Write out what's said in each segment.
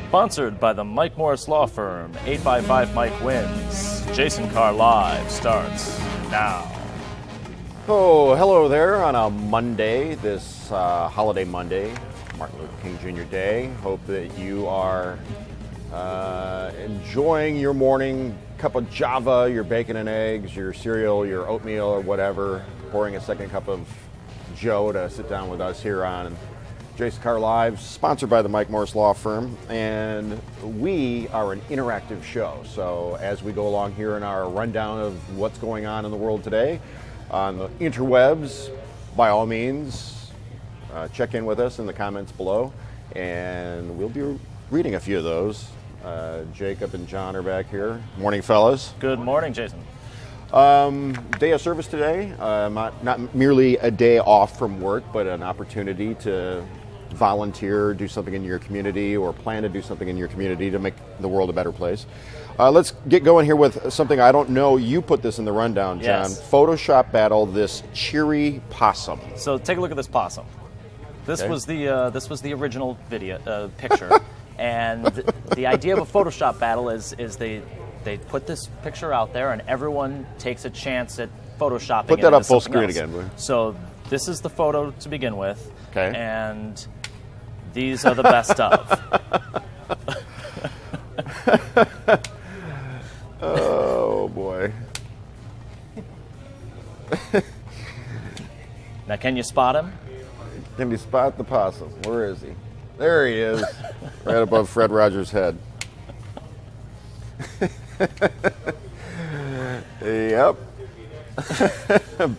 Sponsored by the Mike Morris Law Firm. 855 Mike wins. Jason Carr Live starts now. Oh, hello there on a Monday, this holiday Monday, Martin Luther King Jr. Day. Hope that you are enjoying your morning cup of Java, your bacon and eggs, your cereal, your oatmeal, or whatever. Pouring a second cup of Joe to sit down with us here on Jason Carr Live, sponsored by the Mike Morris Law Firm. And we are an interactive show. So as we go along here in our rundown of what's going on in the world today, on the interwebs, by all means, check in with us in the comments below, and we'll be reading a few of those. Jacob and John are back here. Morning, fellas. Good morning, Jason. Day of service today. Not merely a day off from work, but an opportunity to volunteer, do something in your community, or plan to do something in your community to make the world a better place. Let's get going here with something I don't know. You put this in the rundown, John. Yes. Photoshop battle this cheery possum. So take a look at this possum. This Okay. was the original video picture, and the idea of a Photoshop battle is they put this picture out there, and everyone takes a chance at photoshopping. Put it that into up full something screen else. again, please. So this is the photo to begin with. Okay. And these are the best of. Oh boy. Now, can you spot him? Can you spot the possum? Where is he? There he is, right above Fred Rogers' head. Yep.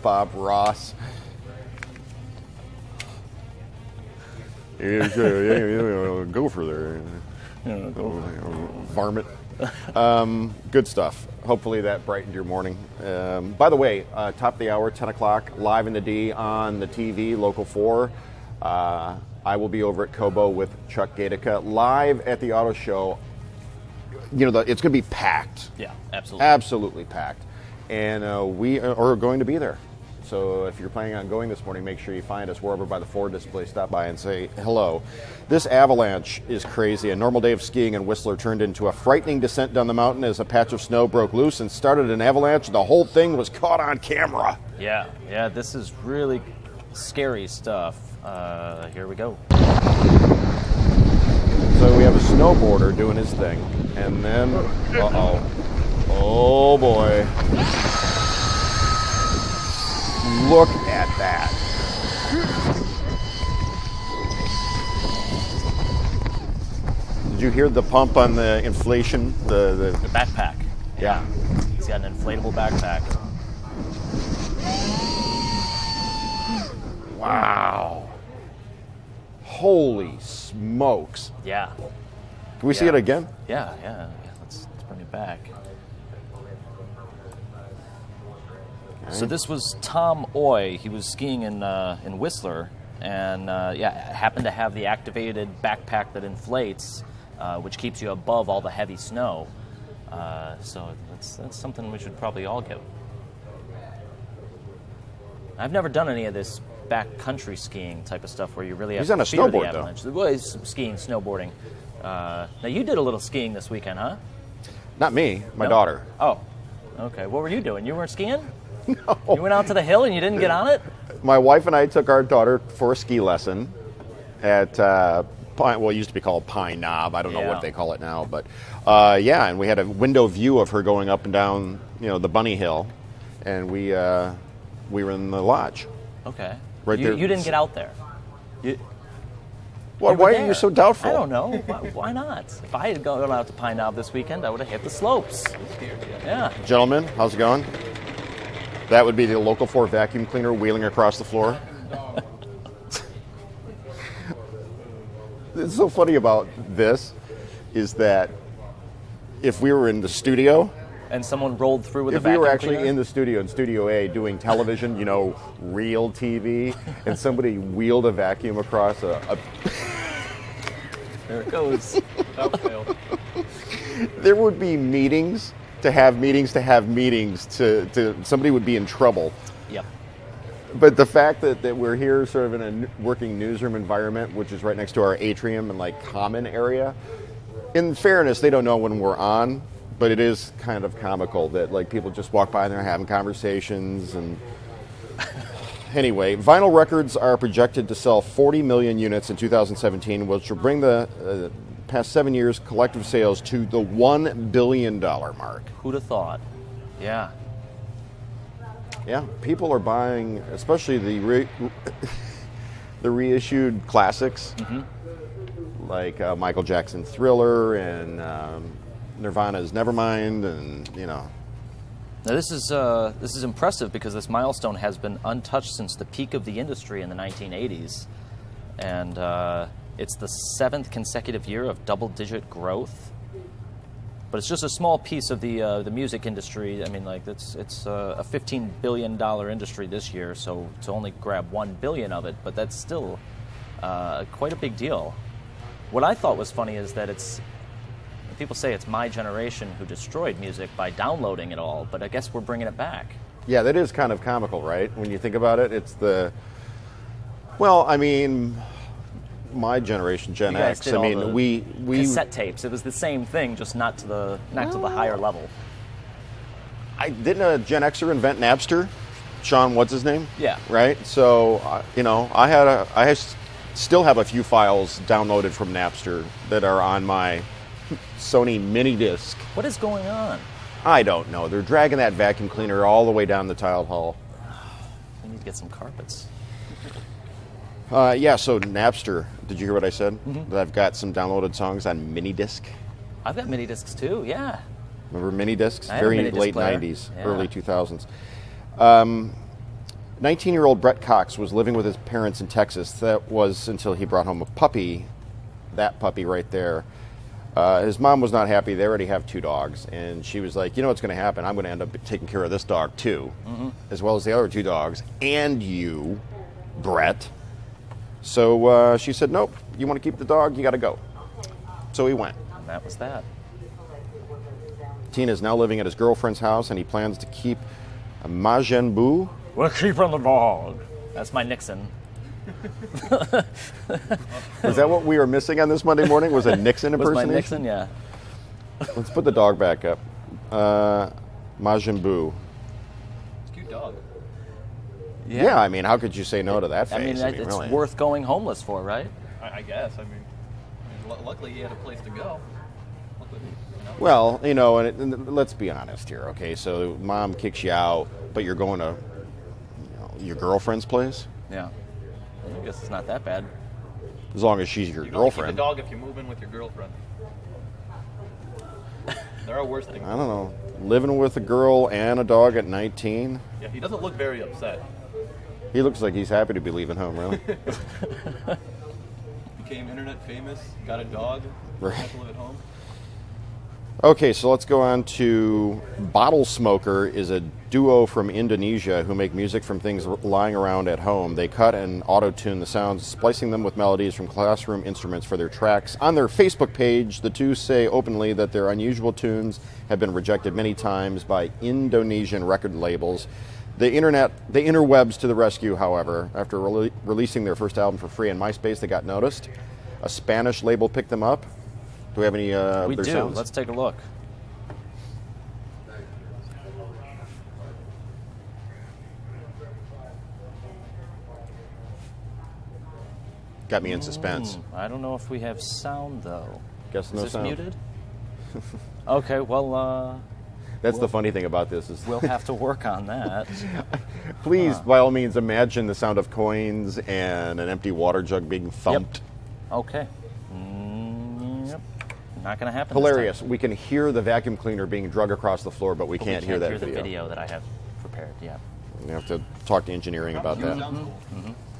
Bob Ross. Gopher there. Varmint. Good stuff. Hopefully that brightened your morning. By the way, top of the hour, 10 o'clock, live in the D on the TV, Local 4. I will be over at Kobo with Chuck Gatica, live at the auto show. You know, it's going to be packed. Yeah, absolutely. Absolutely packed. And we are going to be there. So if you're planning on going this morning, make sure you find us. We're over by the Ford display. Stop by and say hello. This avalanche is crazy. A normal day of skiing in Whistler turned into a frightening descent down the mountain as a patch of snow broke loose and started an avalanche. The whole thing was caught on camera. Yeah, this is really scary stuff. Here we go. So we have a snowboarder doing his thing. And then, oh boy. Look at that. Did you hear the pump on the inflation? The backpack. Yeah. He's got an inflatable backpack. Wow. Holy smokes. Yeah. Can we see it again? Yeah. Let's bring it back. So this was Tom Oy. He was skiing in Whistler, and happened to have the activated backpack that inflates, which keeps you above all the heavy snow. So that's something we should probably all get. I've never done any of this backcountry skiing type of stuff where you really have He's on to a fear the snowboard, avalanche. Well, he's skiing, snowboarding. Now you did a little skiing this weekend, huh? Not me, my No? daughter. Oh, okay. What were you doing? You weren't skiing? No. You went out to the hill and you didn't get on it? My wife and I took our daughter for a ski lesson at it used to be called Pine Knob. I don't know what they call it now, but and we had a window view of her going up and down, the bunny hill, and we were in the lodge. Okay. Right there. You didn't get out there. Why are you so doubtful? I don't know. Why not? If I had gone out to Pine Knob this weekend, I would have hit the slopes. Yeah. Gentlemen, how's it going? That would be the Local 4 vacuum cleaner wheeling across the floor. What's so funny about this is that if we were in the studio, And someone rolled through with a if we vacuum were actually cleaner? in the studio, in Studio A, doing television, real TV, and somebody wheeled a vacuum across a There it goes. That failed. there would be meetings to have meetings to have meetings to somebody would be in trouble. Yep. But the fact that we're here sort of in a working newsroom environment, which is right next to our atrium and common area, in fairness, they don't know when we're on, but it is kind of comical that like people just walk by and they're having conversations. And anyway, vinyl records are projected to sell 40 million units in 2017, which will bring the past 7 years collective sales to the $1 billion mark. Who'd have thought? Yeah. Yeah, people are buying, especially the reissued classics, like Michael Jackson's Thriller and Nirvana's Nevermind, and you know. Now this is impressive because this milestone has been untouched since the peak of the industry in the 1980s, and it's the 7th consecutive year of double-digit growth. But it's just a small piece of the music industry. I mean, like it's a $15 billion industry this year, so to only grab $1 billion of it, but that's still quite a big deal. What I thought was funny is that people say it's my generation who destroyed music by downloading it all, but I guess we're bringing it back. Yeah, that is kind of comical, right? When you think about it, it's well, I mean, my generation, Gen X. I mean, we cassette tapes. It was the same thing, just not to the higher level. Didn't a Gen Xer invent Napster? Sean, what's his name? Yeah. Right. So you know, I still have a few files downloaded from Napster that are on my Sony mini disc. What is going on? I don't know. They're dragging that vacuum cleaner all the way down the tile hall. We need to get some carpets. Yeah, so Napster. Did you hear what I said? That I've got some downloaded songs on mini disc. I've got mini discs too. Yeah. Remember mini discs? I had a Very mini disc late player. 90s, Yeah. early 2000s. 19-year-old Brett Cox was living with his parents in Texas. That was until he brought home a puppy. That puppy right there. His mom was not happy. They already have 2 dogs. And she was like, you know what's going to happen? I'm going to end up taking care of this dog too, as well as the other 2 dogs, and you, Brett. So she said, nope, you want to keep the dog, you got to go. So he went. And that was that. Tina is now living at his girlfriend's house, and he plans to keep a Majin We're keeping the dog. That's my Nixon. Is that what we were missing on this Monday morning? Was a Nixon Was impersonation? my Nixon? Yeah. Let's put the dog back up. Majin Buu. It's a cute dog. Yeah, I mean, how could you say no to that face? I mean, it's really. worth going homeless for, right? I guess. I mean, luckily he had a place to go. Luckily, you know. Well, you know, and let's be honest here, okay? So mom kicks you out, but you're going to your girlfriend's place? Yeah. I guess it's not that bad. As long as she's your You can only keep girlfriend. the dog if you move in with your girlfriend. There are worse things. I don't know. Living with a girl and a dog at 19? Yeah, he doesn't look very upset. He looks like he's happy to be leaving home, really. Became internet famous, got a dog, Right. had to live at home. Okay, so let's go on to Bottle Smoker is a duo from Indonesia who make music from things lying around at home. They cut and auto-tune the sounds, splicing them with melodies from classroom instruments for their tracks. On their Facebook page, the two say openly that their unusual tunes have been rejected many times by Indonesian record labels. The interwebs to the rescue, however. After releasing their first album for free on MySpace, they got noticed. A Spanish label picked them up. Do we have any We their do. sounds? Let's take a look. Got me in suspense. I don't know if we have sound, though. Guess no Is this sound. muted? Okay, well, That's the funny thing about this is we'll have to work on that. please, by all means, imagine the sound of coins and an empty water jug being thumped. Okay. Yep. Not going to happen. Hilarious. We can hear the vacuum cleaner being drug across the floor, but we can't hear that the video that I have prepared. Yeah. We have to talk to engineering about It that. sounds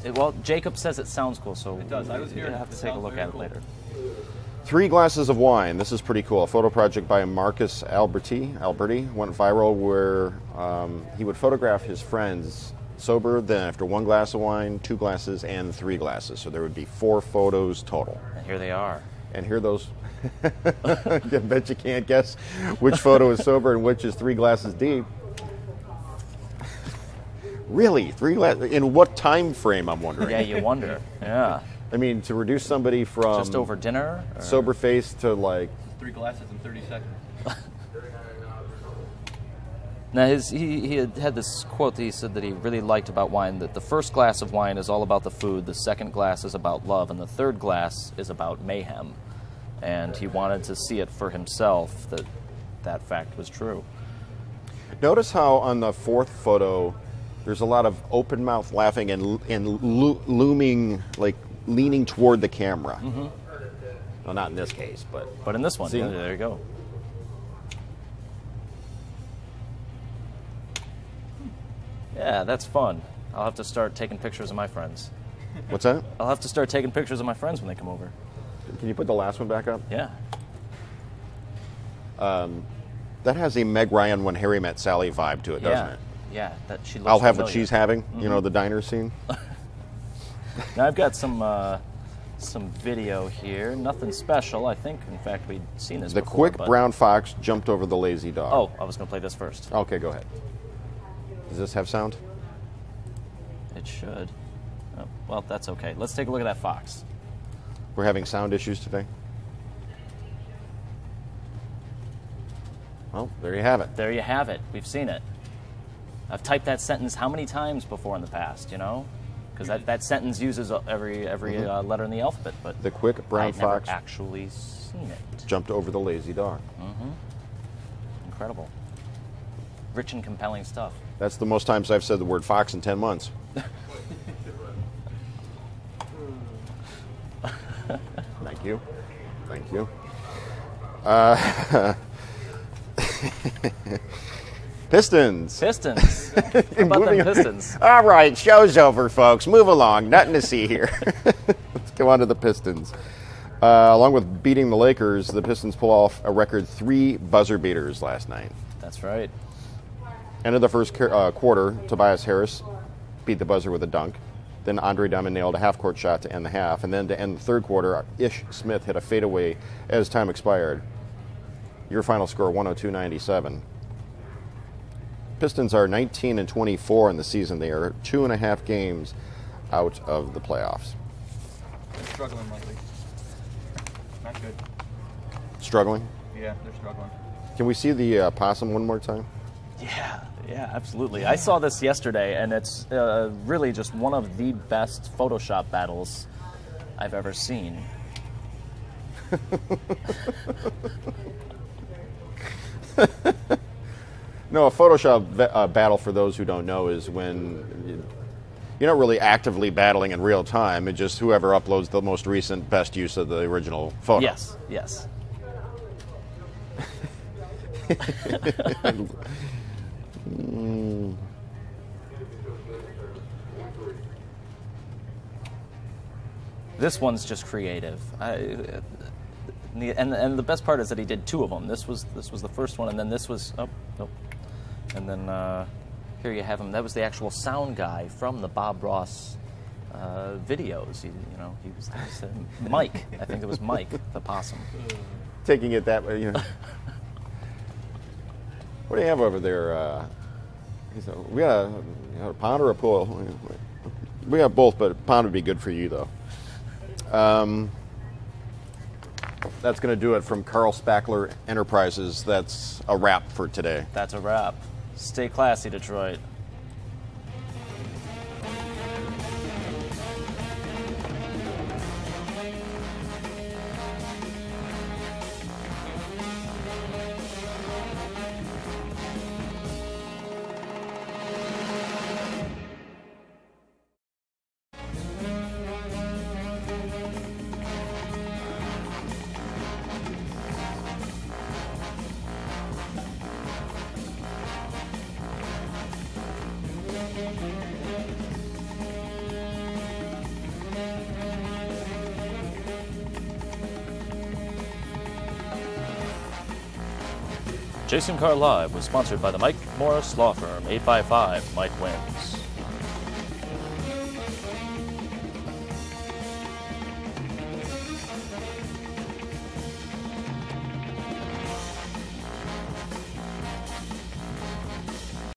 cool. Well, Jacob says it sounds cool, so It does. I was here. we'll have It to take a sounds look very at it cool. later. 3 Glasses of Wine. This is pretty cool. A photo project by Marcus Alberti went viral where he would photograph his friends sober, then after 1 glass of wine, 2 glasses, and 3 glasses. So there would be 4 photos total. And here they are. And here those. I bet you can't guess which photo is sober and which is 3 glasses deep. Really? 3 glasses? In what time frame, I'm wondering? Yeah, you wonder. Yeah. I mean, to reduce somebody from Just over dinner? Or? sober face to like 3 glasses in 30 seconds. Now, he had this quote that he said that he really liked about wine, that the first glass of wine is all about the food, the second glass is about love, and the third glass is about mayhem. And he wanted to see it for himself, that that fact was true. Notice how on the fourth photo, there's a lot of open mouth laughing and looming, like leaning toward the camera. Mm-hmm. Well, not in this case, but in this one, see? yeah, there you go. Yeah, that's fun. I'll have to start taking pictures of my friends. What's that? I'll have to start taking pictures of my friends when they come over. Can you put the last one back up? Yeah. That has a Meg Ryan When Harry Met Sally vibe to it, doesn't it? Yeah, that she looks I'll have what familiar. she's having. You know, the diner scene. Now I've got some video here. Nothing special. I think, in fact, we'd seen this The before. quick but- brown fox jumped over the lazy dog. Oh, I was going to play this first. Okay, go ahead. Does this have sound? It should. Oh, well, that's okay. Let's take a look at that fox. We're having sound issues today. Well, there you have it. There you have it. We've seen it. I've typed that sentence how many times before in the past, you know? Because that sentence uses every letter in the alphabet, but The quick brown I've never fox actually seen it. jumped over the lazy dog. Incredible. Rich and compelling stuff. That's the most times I've said the word fox in 10 months. Thank you. Thank you. Pistons. Pistons. How about them Pistons? All right, show's over, folks. Move along. Nothing to see here. Let's go on to the Pistons. Along with beating the Lakers, the Pistons pull off a record 3 buzzer beaters last night. That's right. End of the first quarter, Tobias Harris beat the buzzer with a dunk. Then Andre Drummond nailed a half-court shot to end the half. And then to end the third quarter, Ish Smith hit a fadeaway as time expired. Your final score, 102-97. Pistons are 19-24 in the season. They are 2.5 games out of the playoffs. They're struggling lately. Not good. Struggling? Yeah, they're struggling. Can we see the possum one more time? Yeah, absolutely. I saw this yesterday, and it's really just one of the best Photoshop battles I've ever seen. No, a Photoshop battle, for those who don't know, is when you're not really actively battling in real time. It's just whoever uploads the most recent best use of the original photo. Yes. This one's just creative. And the best part is that he did 2 of them. This was the first one, and then this was and then here you have him. That was the actual sound guy from the Bob Ross videos. He was Mike. I think it was Mike the possum. Taking it that way, you know. What do you have over there? We got a pound or a pool? We got both, but a pound would be good for you, though. That's going to do it from Carl Spackler Enterprises. That's a wrap for today. That's a wrap. Stay classy, Detroit. Jason Carr Live was sponsored by the Mike Morris Law Firm, 855 Mike Wins.